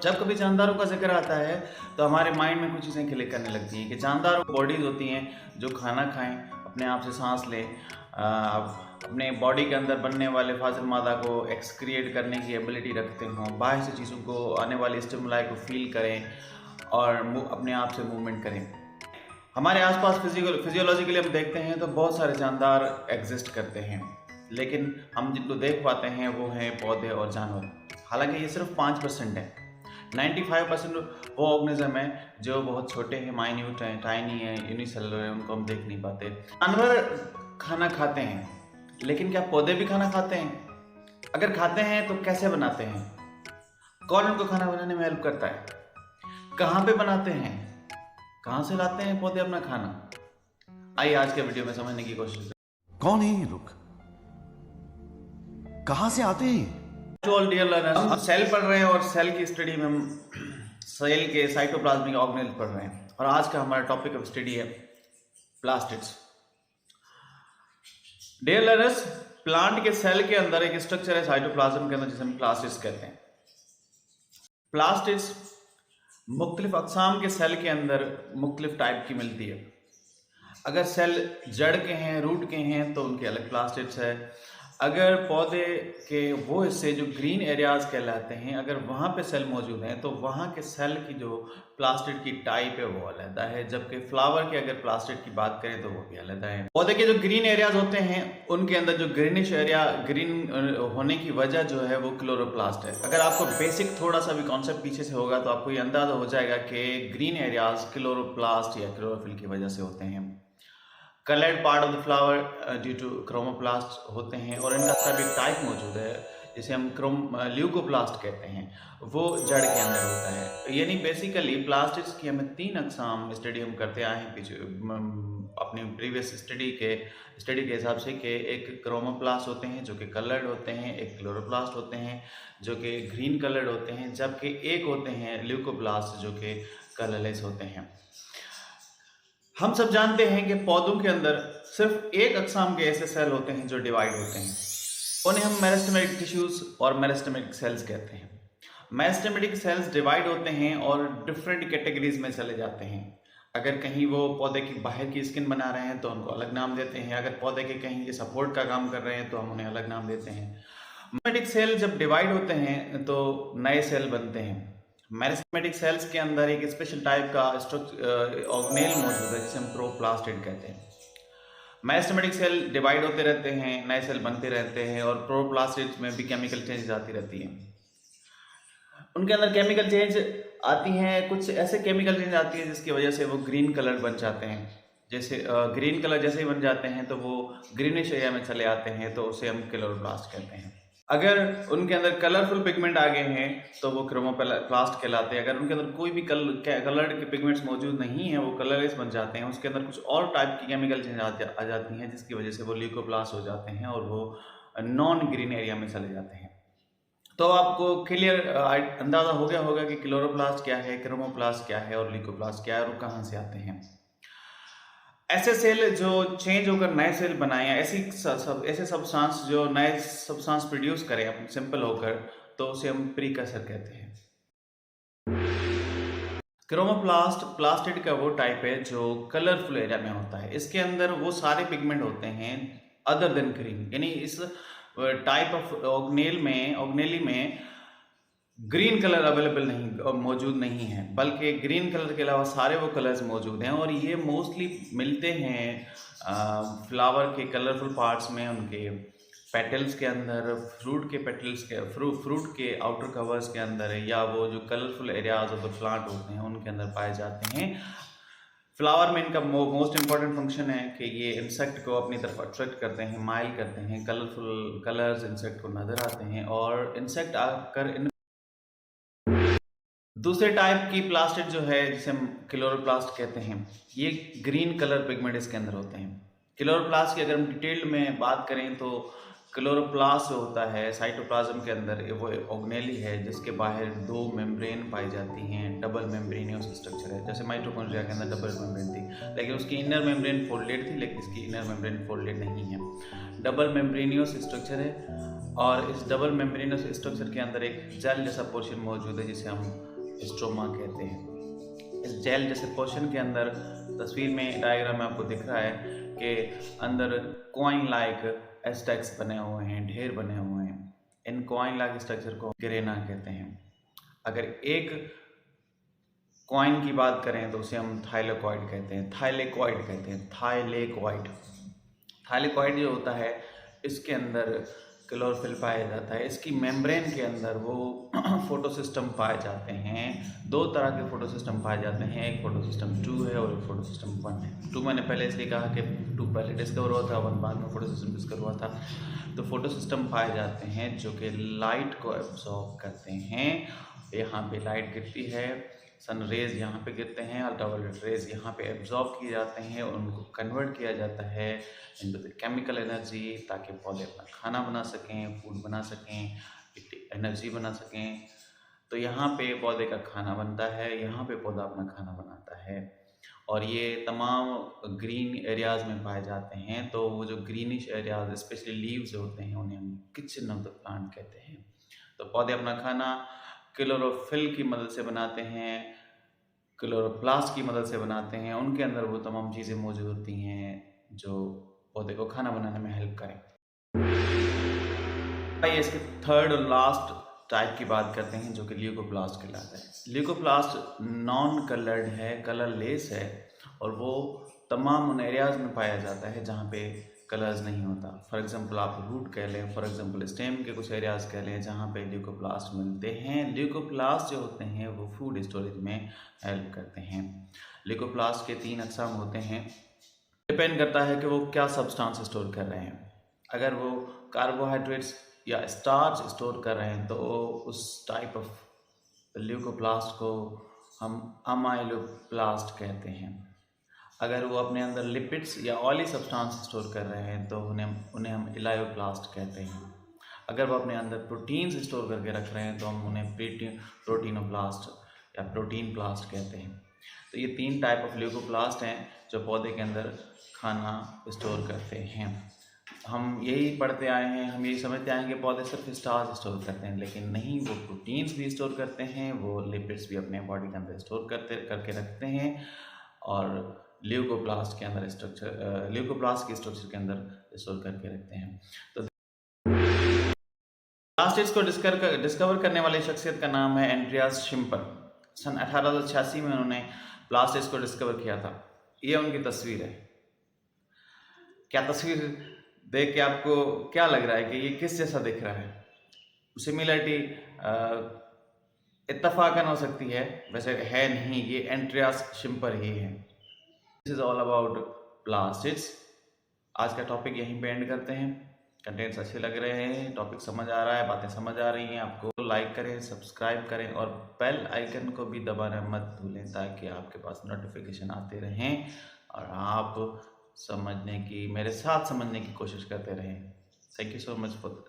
जब कभी जानदारों का जिक्र आता है तो हमारे माइंड में कुछ चीज़ें क्लिक करने लगती हैं कि जानदार बॉडीज़ होती हैं जो खाना खाएं, अपने आप से सांस लें, अपने बॉडी के अंदर बनने वाले फाजिल मादा को एक्सक्रिएट करने की एबिलिटी रखते हों, बाहर से चीज़ों को आने वाली स्टिमुलाई को फील करें और अपने आप से मूवमेंट करें। हमारे आसपास फिजियोलॉजिकली हम देखते हैं तो बहुत सारे जानदार एग्जिस्ट करते हैं, लेकिन हम जिनको देख पाते हैं वो हैं पौधे और जानवर। हालांकि ये सिर्फ 5% है। 95% वो ऑर्गेनिज्म है जो बहुत छोटे हैं, माइन्यूट हैं, टाइनी हैं, यूनिसेलुलर हैं, उनको हम देख नहीं पाते। जानवर खाना खाते हैं, लेकिन क्या पौधे भी खाना खाते हैं? अगर खाते हैं तो कैसे बनाते हैं? कौन उनको खाना बनाने में हेल्प करता है? कहाँ पे बनाते हैं? कहाँ से लाते हैं पौधे अपना खाना? आइए आज के वीडियो में समझने की कोशिश करें। कौन है ये लोग? कहाँ से आते हैं? डियर लर्नर्स, हम सेल पढ़ रहे हैं और सेल की स्टडी में हम सेल के साइटोप्लाज्मिक ऑर्गेनेल पढ़ रहे हैं और आज का हमारा टॉपिक ऑफ स्टडी है प्लास्टिड्स। डियर लर्नर्स, प्लांट के सेल के अंदर एक स्ट्रक्चर है साइटोप्लाज्म के अंदर जिसे हम प्लास्टिड्स कहते हैं। प्लास्टिड्स मुख्तलिफ अक़साम के सेल के अंदर मुख्तलिफ टाइप की मिलती है। अगर सेल जड़ के हैं, रूट के हैं, तो उनके अलग प्लास्टिड्स है। अगर पौधे के वो हिस्से जो ग्रीन एरियाज कहलाते हैं, अगर वहाँ पे सेल मौजूद हैं तो वहाँ के सेल की जो प्लास्टिड की टाइप है वो अलग है। जबकि फ्लावर के अगर प्लास्टिड की बात करें तो वो भी अलग है। पौधे के जो ग्रीन एरियाज होते हैं उनके अंदर जो ग्रीनिश एरिया, ग्रीन होने की वजह जो है वो क्लोरोप्लास्ट है। अगर आपको बेसिक थोड़ा सा भी कॉन्सेप्ट पीछे से होगा तो आपको ये अंदाजा हो जाएगा कि ग्रीन एरियाज क्लोरोप्लास्ट या क्लोरोफिल की वजह से होते हैं। Coloured part of the flower due to chromoplast होते हैं और इनका सभी टाइप मौजूद है जिसे हम ल्यूकोप्लास्ट कहते हैं, वो जड़ के अंदर होता है। यानी बेसिकली प्लास्टिड्स की हमें 3 अक़साम स्टडी हम करते आए हैं पीछे अपनी प्रीवियस स्टडी के हिसाब से कि एक क्रोमोप्लास्ट होते हैं जो कि कलर्ड होते हैं, एक क्लोरोप्लास्ट होते हैं जो कि ग्रीन कलर्ड होते हैं, जबकि एक होते हैं ल्यूकोप्लास्ट जो कि कलरलेस होते हैं। हम सब जानते हैं कि पौधों के अंदर सिर्फ एक अक़साम के ऐसे सेल होते हैं जो डिवाइड होते हैं, उन्हें हम मेरिस्टेमेटिक टिश्यूज़ और मेरिस्टेमेटिक सेल्स कहते हैं। मेरिस्टेमेटिक सेल्स डिवाइड होते हैं और डिफरेंट कैटेगरीज में चले जाते हैं। अगर कहीं वो पौधे की बाहर की स्किन बना रहे हैं तो उनको अलग नाम देते हैं, अगर पौधे के कहीं ये सपोर्ट का काम कर रहे हैं तो हम उन्हें अलग नाम देते हैं। मेरिस्टेमेटिक सेल जब डिवाइड होते हैं तो नए सेल बनते हैं। मेरिस्टेमेटिक सेल्स के अंदर एक स्पेशल टाइप का ऑर्गेनेल मौजूद है जिसे हम प्रोप्लास्टिड कहते हैं। मेरिस्टेमेटिक सेल डिवाइड होते रहते हैं, नए सेल बनते रहते हैं और प्रोप्लास्टिड में भी केमिकल चेंजेस आती रहती हैं। उनके अंदर केमिकल चेंज आती हैं, कुछ ऐसे केमिकल चेंज आती है जिसकी वजह से वो ग्रीन कलर बन जाते हैं। जैसे ग्रीन कलर जैसे ही बन जाते हैं तो वो ग्रीनिश एरिया में चले आते हैं, तो उसे हम क्लोरोप्लास्ट कहते हैं। अगर उनके अंदर कलरफुल पिगमेंट आ गए हैं तो वो क्रोमोप्लास्ट कहलाते हैं। अगर उनके अंदर कोई भी कलर्ड के पिगमेंट्स मौजूद नहीं है, वो कलरलेस बन जाते हैं, उसके अंदर कुछ और टाइप की केमिकल चेंज आ जाती हैं जिसकी वजह से वो ल्यूकोप्लास्ट हो जाते हैं और वो नॉन ग्रीन एरिया में चले जाते हैं। तो आपको क्लियर अंदाज़ा हो गया होगा कि क्लोरोप्लास्ट क्या है, क्रोमोप्लास्ट क्या है और ल्यूकोप्लास्ट क्या है और कहाँ से आते हैं। ऐसे सेल जो चेंज होकर नए सेल बनाए या ऐसे सब्सटेंस जो नए सब्सटेंस प्रोड्यूस करें अपने सिंपल होकर, तो उसे हम प्रीकर्सर कहते हैं। क्रोमोप्लास्ट प्लास्टिड का वो टाइप है जो कलरफुल एरिया में होता है। इसके अंदर वो सारे पिगमेंट होते हैं अदर देन ग्रीन, यानी इस टाइप ऑफ ऑर्गेनेली में ग्रीन कलर अवेलेबल नहीं, मौजूद नहीं है, बल्कि ग्रीन कलर के अलावा सारे वो कलर्स मौजूद हैं और ये मोस्टली मिलते हैं फ्लावर के कलरफुल पार्ट्स में, उनके पेटल्स के अंदर, फ्रूट के आउटर कवर्स के अंदर, या वो जो colourful areas of the plant होते हैं उनके अंदर पाए जाते हैं। फ्लावर में इनका मोस्ट इंपॉर्टेंट फंक्शन है कि ये इंसेक्ट को अपनी तरफ अट्रैक्ट करते हैं, माइल करते हैं, कलरफुल कलर्स इंसेक्ट को नज़र आते हैं और इंसेक्ट आकर दूसरे टाइप की प्लास्टिड जो है जिसे हम क्लोरोप्लास्ट कहते हैं, ये ग्रीन कलर पिगमेंट इसके अंदर होते हैं। क्लोरोप्लास्ट की अगर हम डिटेल में बात करें तो क्लोरोप्लास्ट जो होता है साइटोप्लाज्म के अंदर वो ऑर्गेनेली है जिसके बाहर 2 मेम्ब्रेन पाई जाती हैं। डबल मेम्ब्रेनियस स्ट्रक्चर है, जैसे माइटोकॉन्ड्रिया के अंदर डबल मेम्ब्रेन थी लेकिन उसकी इनर मेम्ब्रेन फोल्डेड थी, लेकिन इसकी इनर मेम्ब्रेन फोल्डेड नहीं है। डबल मेम्ब्रेनियस स्ट्रक्चर है और इस डबल मेम्ब्रेनियस स्ट्रक्चर के अंदर एक जेल जैसा पोर्शन मौजूद है जिसे हम स्ट्रोमा कहते हैं। इस जेल जैसे पोर्शन के अंदर तस्वीर में डायग्राम में आपको दिख रहा है कि अंदर कॉइन लाइक एस्टेक्स बने हुए हैं, ढेर बने हुए हैं। इन कॉइन लाइक स्ट्रक्चर को ग्रेना कहते हैं। अगर एक कॉइन की बात करें तो उसे हम थाइलेकॉइड कहते हैं, थाइलेकॉइड कहते हैं, थाइलेकॉइड। थाइलेकॉइड जो होता है इसके अंदर क्लोरोफिल पाया जाता है। इसकी मेम्ब्रेन के अंदर वो फोटोसिस्टम पाए जाते हैं। दो तरह के फोटोसिस्टम पाए जाते हैं, एक फोटोसिस्टम 2 है और एक फोटोसिस्टम 1 है। 2 मैंने पहले इसलिए कहा कि 2 पहले डिस्कवर हुआ था, 1 बाद में फोटोसिस्टम डिस्कवर हुआ था। तो फोटोसिस्टम पाए जाते हैं जो कि लाइट को एब्जॉर्ब करते हैं। यहाँ पे लाइट गिरती है, सन रेज यहाँ पे गिरते हैं, अल्ट्रावायलेट रेज यहाँ पे एब्जॉर्ब किए जाते हैं और उनको कन्वर्ट किया जाता है इनटू द केमिकल एनर्जी, ताकि पौधे अपना खाना बना सकें, फूड बना सकें, एनर्जी बना सकें। तो यहाँ पे पौधे का खाना बनता है, यहाँ पे पौधा अपना खाना बनाता है और ये तमाम ग्रीन एरियाज़ में पाए जाते हैं। तो वो जो ग्रीनिश एरियाज स्पेशली लीव्स होते हैं उन्हें हम किचन ऑफ द प्लांट कहते हैं। तो पौधे अपना खाना क्लोरोफिल की मदद से बनाते हैं, क्लोरोप्लास्ट की मदद से बनाते हैं। उनके अंदर वो तमाम चीज़ें मौजूद होती हैं जो पौधे को खाना बनाने में हेल्प करें। आइए इसके थर्ड और लास्ट टाइप की बात करते हैं जो कि ल्यूकोप्लास्ट कहलाता है। ल्यूकोप्लास्ट नॉन कलर्ड है, कलरलेस है और वो तमाम उन एरियाज़ में पाया जाता है जहाँ पे कलर्स नहीं होता। फॉर एग्जांपल आप रूट कह लें, फॉर एग्जांपल स्टेम के कुछ एरियाज़ कह लें जहाँ पे ल्यूकोप्लास्ट मिलते हैं। ल्यूकोप्लास्ट जो होते हैं वो फूड स्टोरेज में हेल्प करते हैं। ल्यूकोप्लास्ट के 3 अक़साम होते हैं। डिपेंड करता है कि वो क्या सब्सटेंस स्टोर कर रहे हैं। अगर वो कार्बोहाइड्रेट्स या स्टार्च स्टोर कर रहे हैं तो उस टाइप ऑफ ल्यूकोप्लास्ट को हम अमाइलोप्लास्ट कहते हैं। अगर वो अपने अंदर लिपिड्स या ऑयली सब्सटेंस स्टोर कर रहे हैं तो उन्हें हम इलायोप्लास्ट कहते हैं। अगर वो अपने अंदर प्रोटीन्स स्टोर करके रख रहे हैं तो हम उन्हें प्रोटीनोप्लास्ट या प्रोटीन प्लास्ट कहते हैं। तो ये 3 टाइप ऑफ ल्यूकोप्लास्ट हैं जो पौधे के अंदर खाना स्टोर करते हैं। हम यही पढ़ते आए हैं, हम यही समझते आए हैं कि पौधे सिर्फ स्टार्च स्टोर करते हैं, लेकिन नहीं, वो प्रोटीन्स भी स्टोर करते हैं, वो लिपिड्स भी अपने बॉडी के अंदर स्टोर करके रखते हैं और ल्यूकोप्लास्ट के अंदर ल्यूकोप्लास्ट के स्ट्रक्चर के अंदर स्टोर करके रखते हैं। तो प्लास्टिड्स को डिस्कवर करने वाली शख्सियत का नाम है एंड्रियास शिम्पर। सन 1886 में उन्होंने प्लास्टिड्स को डिस्कवर किया था। ये उनकी तस्वीर है। क्या तस्वीर देख के आपको क्या लग रहा है कि ये किस जैसा दिख रहा है? सिमिलरिटी इत्तफाकन हो सकती है, वैसे है नहीं, ये एंड्रियास शिम्पर ही है। This is all about plastids. आज का टॉपिक यहीं पे एंड करते हैं। कंटेंट्स अच्छे लग रहे हैं, टॉपिक समझ आ रहा है, बातें समझ आ रही हैं आपको, लाइक करें, सब्सक्राइब करें और बेल आइकन को भी दबाना मत भूलें ताकि आपके पास नोटिफिकेशन आते रहें और आप समझने की, मेरे साथ समझने की कोशिश करते रहें। Thank you so much for